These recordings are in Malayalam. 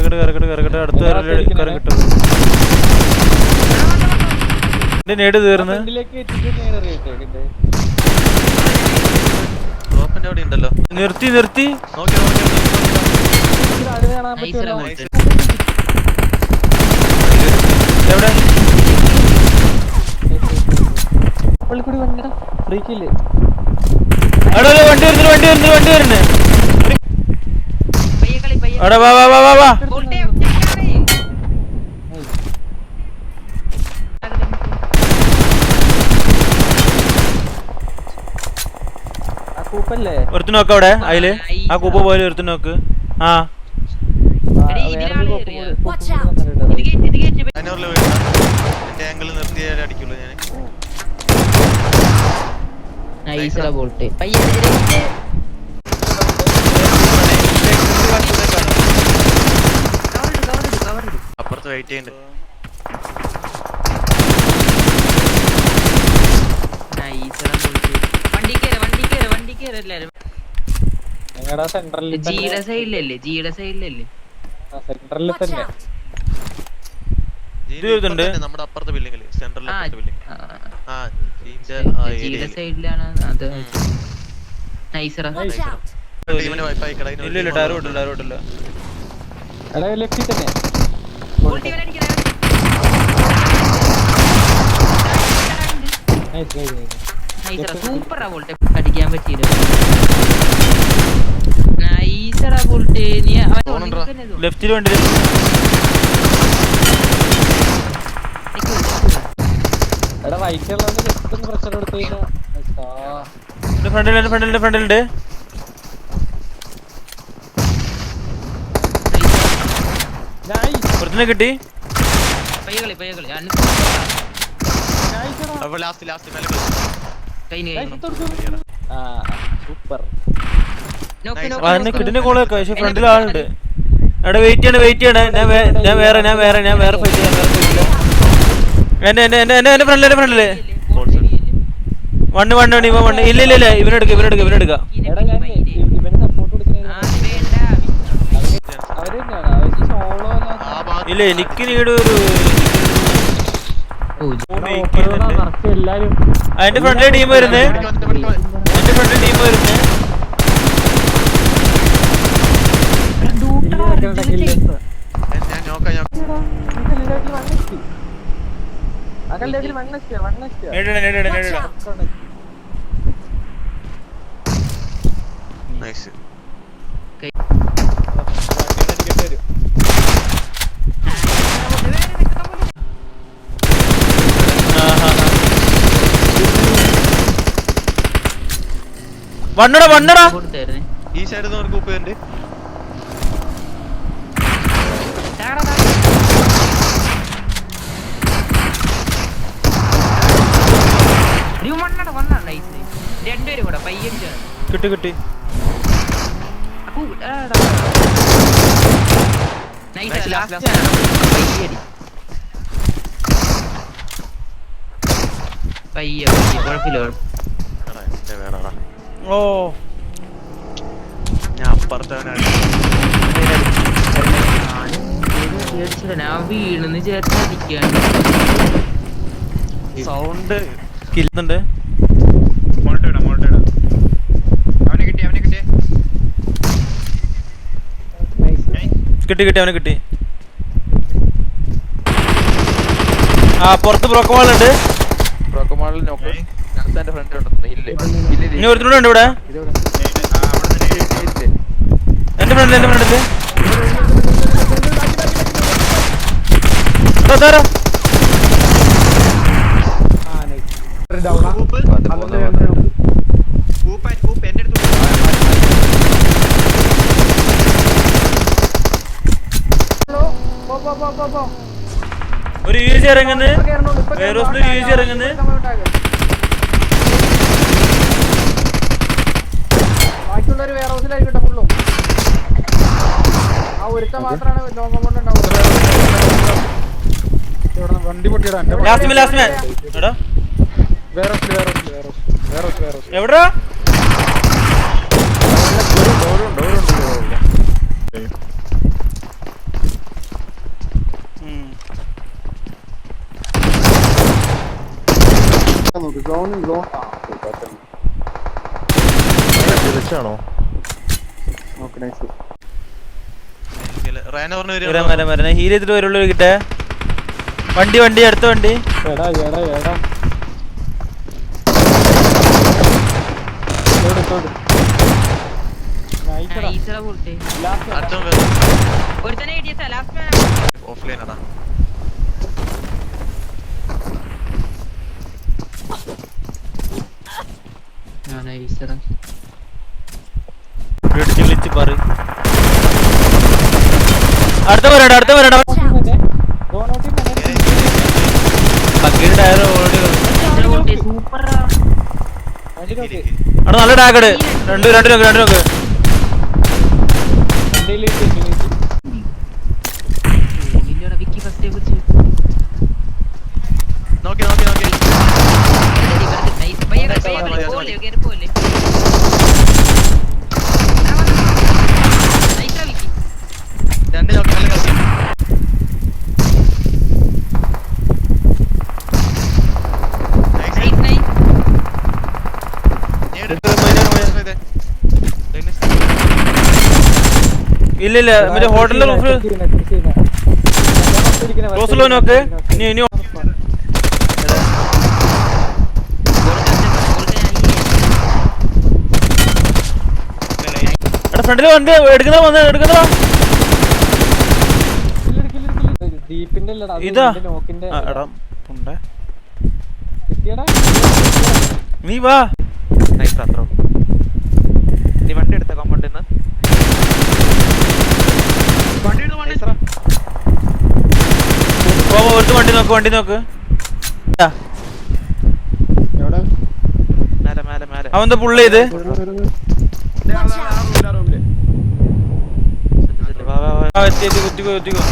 അടുത്ത നേട് തീർന്ന് നിർത്തി നിർത്തി എവിടെ വണ്ടി വരുന്നു എടാ വാ വാ വാ വാ വാ ഒരുത്തി നോക്ക് അവിടെ അതില് ആ കൂപ്പ പോലെ ഒരുത്തി നോക്ക് ആ അപ്പുറത്ത് വെയിറ്റ് ചെയ്യണ്ട് നമ്മുടെ അപ്പുറത്തെ ബിൽഡിംഗില് സെൻട്രൽ ഇല്ല ടയർ വിട്ടില്ല അടിക്കാൻ പറ്റിയില്ല ലെഫ്റ്റിൽ വണ്ടി ഫ്രണ്ടിലുണ്ട് പുറത്തുനിന്ന് കിട്ടി കിട്ടിന്റെ കോളൊക്കെ പക്ഷെ ഫ്രണ്ടിൽ ആളുണ്ട്. എടാ വെയിറ്റ് ചെയ്യണേ ഞാൻ വേറെ ഫൈറ്റ് ചെയ്യാം. എന്റെ ഫ്രണ്ടില് വണ്ണ് ഇല്ല ഇവനെടുക്ക ഇല്ല എനിക്ക് നീട് ഒരു അതിന്റെ ഫ്രണ്ടിലെ ടീം വരുന്നേ വണ്ണടാ ഈ സൈഡിൽ നിന്ന് കൂപ്പ് ഉണ്ട്. കിട്ടി ഓ ഞാൻ അപ്പുറത്തവനാണ് വീണെന്ന് ചേർത്തടിക്കാണ്ട് സൗണ്ട് കില്ലുന്നുണ്ട്. കിട്ടി അവനെ കിട്ടി. ആ പുറത്ത് ബ്രോക്കമാളുണ്ട്. ഇനി ഒരുത്തൂടെ ഉണ്ട് ഇവിടെ എന്റെ ഫ്രണ്ടില് ഒരു യൂസ് ഇറങ്ങുന്നത് ബാക്കിയുള്ളൊരു വേറെ ഹൗസിലായിരിക്കട്ടെ ഫുള്ളും. ആ ഒരുത്ത മാത്രമാണ് ലോങ് കൊണ്ട് ഉണ്ടാവുക. വണ്ടി പൊട്ടിയിടാ എവിടാ ഹീൽ ചെയ്തിട്ട് വരുള്ളൂ കിട്ടേ. വണ്ടി അടുത്ത വണ്ടി. അടുത്ത വരണ്ട ടയർ ഓൾറെഡി. അവിടെ നല്ല ടാഗഡ്. രണ്ട് നോക്ക്. ഇല്ല മറ്റേ ഹോട്ടലിന്റെ റൂഫ് നോക്ക്. ഇനി ഫ്രണ്ടില് വണ്ടി എടുക്കുന്നതാ. ഇതാ നീ വാ. നീ വണ്ടി എടുത്ത കോമ്പൗണ്ടിന്ന് വണ്ടി നോക്ക്. അവന്താ പുള്ളി ചെയ്ത്. കുത്തിക്കോ.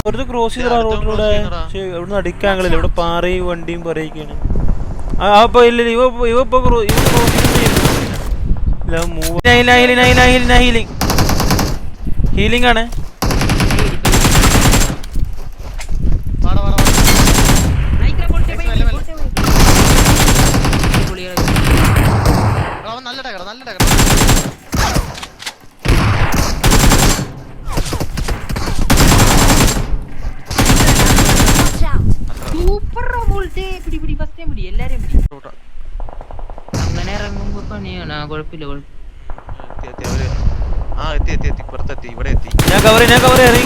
വെറുതെ ക്രോസ് ചെയ്ത റോഡിലൂടെ. ഇവിടുന്ന് അടിക്കാങ്ങളില്ല. ഇവിടെ പാറയും വണ്ടിയും പറയിക്കാണ്. അപ്പൊ ഇല്ല ഹീലിംഗ് ആണ്. അങ്ങനെ ഇറങ്ങുമ്പോ പണിയാണ്. കുഴപ്പമില്ല. ഞാൻ കവർ ഇറങ്ങി.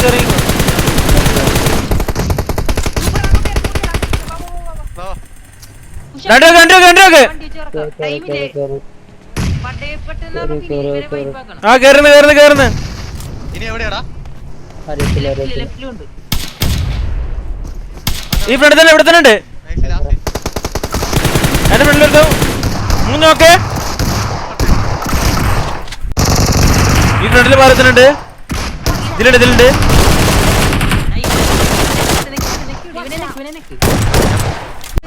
കേറുന്നു. ഈ ഫ്രണ്ട് തന്നെ ഇവിടെ തന്നെ ഉണ്ട്. എന്റെ ഫ്രണ്ടിലെടുത്തു. നോക്കേ ഈ ഫ്രണ്ടില് ഭാരത്തിനുണ്ട്. ഇതിലുണ്ട്.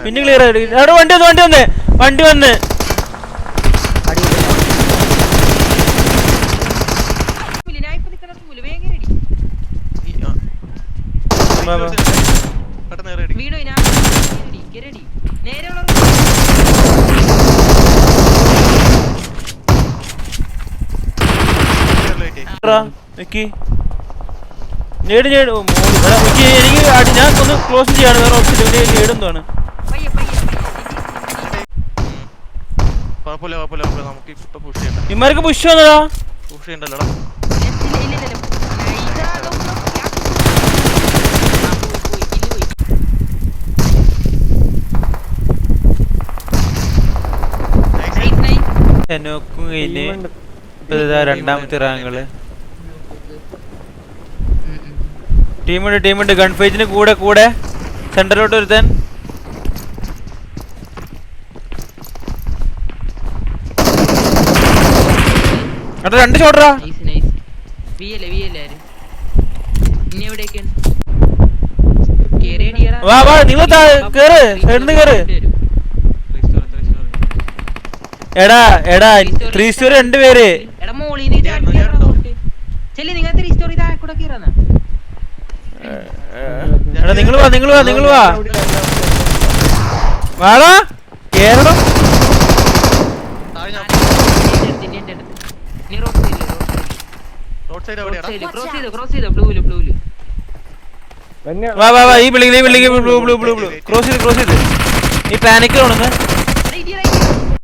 പിന്നെ ക്ലിയർ ആയിട്ട് അവിടെ വണ്ടി വന്ന് എനിക്ക് ഞാൻ ഒന്ന് ക്ലോസ് ചെയ്യാണ്. വേറെ ഓപ്ഷൻ നേടുന്നതാണ്. ഇമാർക്ക് പുഷ് വന്നടാ. രണ്ടാമത്തെ റാങ്കള് ടീമുണ്ട്. ഗൺ ഫൈറ്റിന് കൂടെ സെന്ററിലോട്ട് ഒരുത്താൻ. അവിടെ 2 ഷോട്ടറാ. വാ നിങ്ങൾ കേറ്. സൈഡിൽ നിന്ന് കേറ്. എടാ എടാ 3 സ്റ്റോറി 2 പേര്. എടാ മോളിന്ന് ചെല്ലി നിങ്ങൾ 3 സ്റ്റോറി താഴെ കൂടെ കീറാനാ. എടാ നിങ്ങൾ വാ വാടാ കേറണം. നീ റോഡ് സൈഡ് ക്രോസ് ചെയ്ത് ബ്ലൂല് വാ ഈ ബിൽഡിംഗ് ബ്ലൂ ക്രോസ് ചെയ്ത് നീ പാനിക്കിൽ ഉണങ്ങ്.